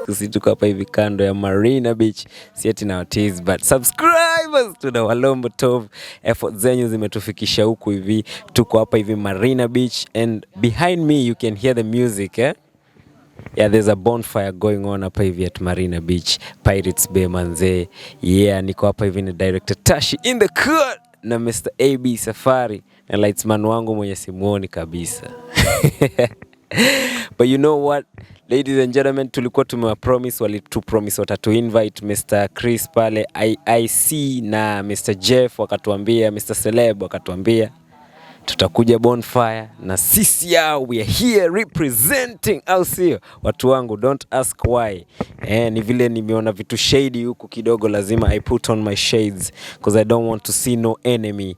Sisi tuko hapa hivi kando ya Marina Beach. Si eti na tease but subscribers to Walombo Tov. Effort zenyu zimetufikisha huku hivi. Tuko hapa hivi Marina Beach and behind me you can hear the music, eh? Yeah, there's a bonfire going on hapa hivi at Marina Beach, Pirates Bay manze. Yeah, niko hapa hivi na director Tashi in the cut na Mr. AB Safari na lightsman wangu mwenye simuoni kabisa. But you know what, ladies and gentlemen, tulikuwa tumewapromise, walitupromise watatu invite Mr. Chris pale IIC na Mr. Jeff wakatuambia, Mr. Celeb wakatuambia tutakuja bonfire na sisi yao, we are here representing, au sio? Watu wangu, don't ask why. Ni vile nimeona vitu shady huku kidogo, lazima I put on my shades because I don't want to see no enemy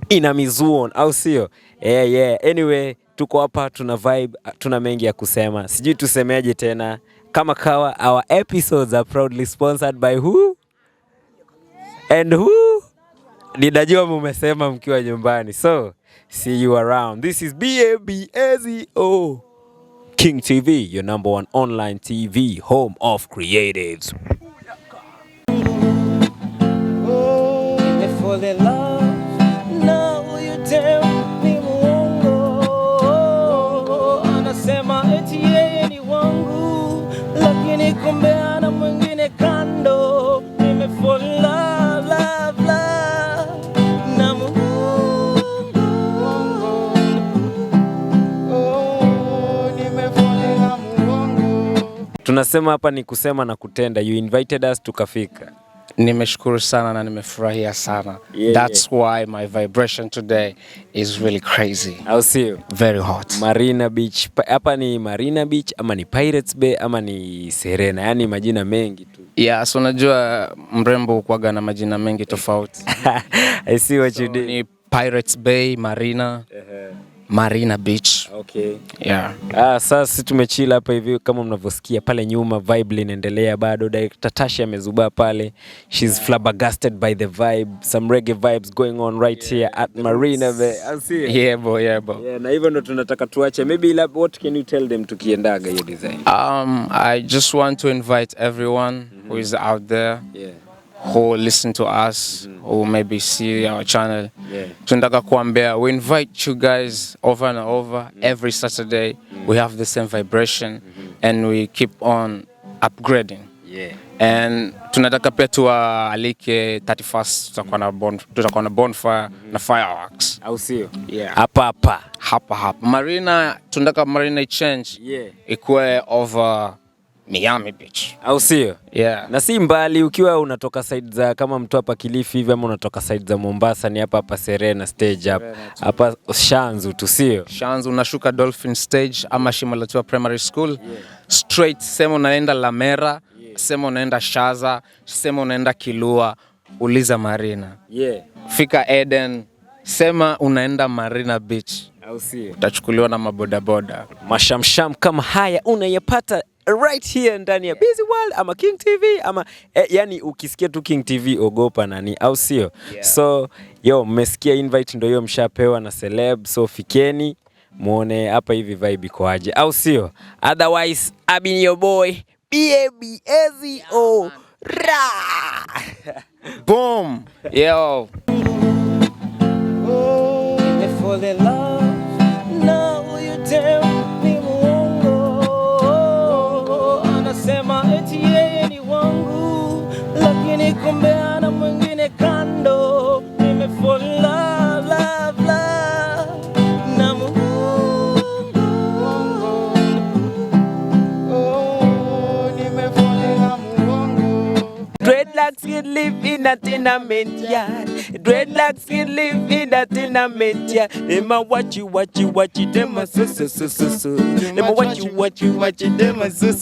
in a mizuon, au sio? Yeah. Anyway, tuko hapa, tuna vibe, tuna mengi ya kusema. Sijui tusemeaje tena. Kama kawa, our episodes are proudly sponsored by who? And who? Ninajua mumesema mkiwa nyumbani. So, see you around. This is BABAZO. KingTv, your number one online TV, home of creatives. For the love, now you tell me mwongo. Anasema eti yeye ni wangu, lakini kumbe ana mwingine kando. Nime fall in love na mwongo. Nime fall in love mwongo. Tunasema hapa ni kusema na kutenda. You invited us, tukafika. Nimeshukuru sana na nimefurahia sana. That's why my vibration today is really crazy. I'll see you. Very hot. Marina Beach. Hapa ni Marina Beach ama ni Pirates Bay ama ni Serena. Yani majina mengi tu. Yeah, so unajua mrembo kuaga na majina mengi tofauti. I see what you did. Ni Pirates Bay, Marina. Marina Beach. Okay. Yeah. Sasa tumechila hapa hivi kama mnavyosikia pale nyuma, vibe linaendelea bado. Director Tashi amezubaa pale. She's flabbergasted by the vibe. Some reggae vibes going on right here at Marina Bay. I'll see you. Yeah, boy. Yeah, na hivyo ndo tunataka tuache. Maybe what can you tell them tukiendaga hiyo design? I just want to invite everyone who is out there. Yeah. Who listen to us, who maybe see our channel. Yeah. We invite you guys over and over. Every Saturday we have the same vibration and we keep on upgrading. Yeah. And tunataka pia tuwaalike 31st tutakuwa na bonfire na fireworks. Au sio? Yeah. Hapa. Marina, tunataka Marina change. Yeah. Ikuwe over Miami Beach. Au sio? Yeah. Na si mbali ukiwa unatoka side za kama mtu hapa Kilifi hivi ama unatoka side za Mombasa, ni hapa Serena stage hapa. Hapa Shanzu tu, sio? Shanzu unashuka Dolphin stage ama Shimalatua Primary School. Straight sema unaenda Lamera, sema unaenda Shaza, sema unaenda Kilua, uliza Marina. Fika Eden, sema unaenda Marina Beach. Au sio? Utachukuliwa na mabodaboda. Mashamsham kama haya unayapata right here ndani ya Busy World ama KingTv ama yani ukisikia tu KingTv ogopa nani, au sio? So mmesikia invite ndio hiyo mshapewa na celeb, so fikeni muone hapa hivi vibe iko aje, au sio? Otherwise I've been your boy BABAZO. Boom. Yo. For the love, now you tell me mwongo. Anasema eti yeye ni wangu, lakini kumbe ana mwingine kando. Nime fall in love na mwongo. Nime fall in love mwongo. Dreadlocks can live in a tenement yard. Dreadlocks can live in a tenement yard. Them a watch you, them a so. Them a watch you, them a so.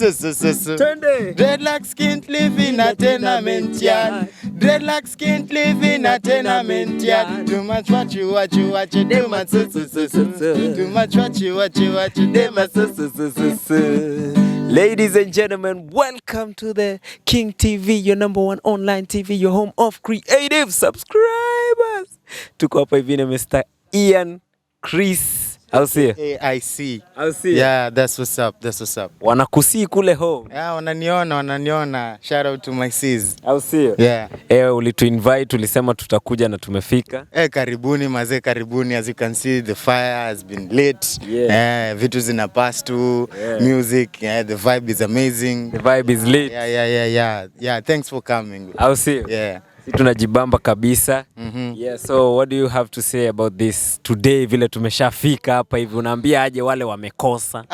Turn there. Dreadlocks can't live in a tenement yard. Dreadlocks can't live in a tenement yard. Too much watch you, them a so. Too much watch you, them a so. Ladies and gentlemen, welcome to the KingTv, your number one online TV, your home of creative subscribers. Tuko hapa hivi na Mr. Ian, Chris Au sio? AIC. Au sio? Yeah, that's what's up. That's what's up. Wanakusii kule home. Yeah, wananiona. Shout out to my sis. Au sio? Yeah. Ulituinvite, ulisema tutakuja na tumefika. Karibuni mazee, karibuni. As you can see, the fire has been lit. Yeah. Vitu zina pass to music. The vibe is amazing. The vibe is lit. Yeah, thanks for coming. Au sio? Yeah. Tunajibamba kabisa. Yeah, so what do you have to say about this today, vile tumeshafika hapa hivi, unaambia aje wale wamekosa?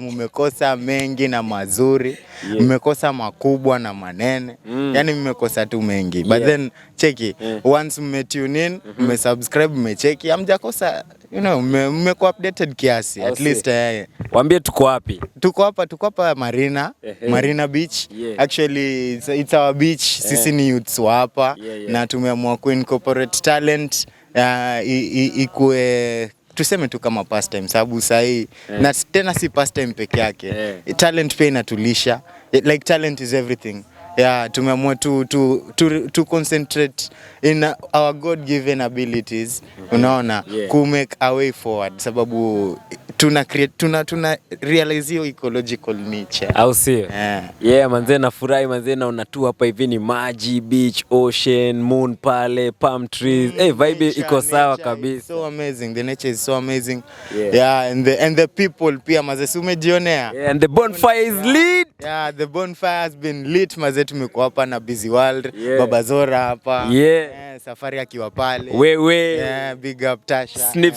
Mmekosa mengi na mazuri. Mmekosa makubwa na manene. Yani mmekosa tu mengi. But then cheki, once mmetune in, mmesubscribe, mmecheki, hamjakosa, you know, mmekuwa updated kiasi. At least waambie tuko wapi? Tuko hapa Marina, Marina Beach. Actually it's our beach. Sisi ni youths wa hapa na tumeamua kuincorporate talent ikue, tuseme tu kama pastime, sababu sahi na tena si pastime peke yake. Talent pia inatulisha. Like talent is everything. Yeah, tumeamua to concentrate in our God given abilities. Unaona, ku make a way forward, sababu tuna realize hiyo ecological niche. Au sio? Yeah, manze nafurahi manze, naona tu hapa hivi ni maji, beach, ocean, moon pale, palm trees. Vibe iko sawa kabisa. So amazing. The nature is so amazing. Yeah, and the people pia manze, si umejionea. Yeah, and the bonfire is lit. Yeah, the bonfire has been lit manze, tumekuwa hapa na Busy World, Baba Zora hapa. Safari akiwa pale. Wewe. Big up Tasha. Snip.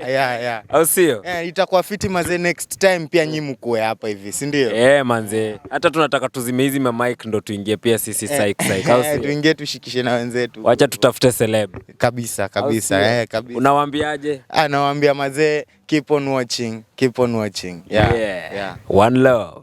Yeah. Au sio? Itakuwa fiti manze, next time pia nyinyi mkue hapa hivi, si ndio? Manze. Hata tunataka tuzime hizi mic ndo tuingie pia sisi psych. Au sio? Tuingie tushikishe na wenzetu. Wacha tutafute celeb. Kabisa. Kabisa. Unawaambiaje? Nawaambia manze, keep on watching. Yeah. One love.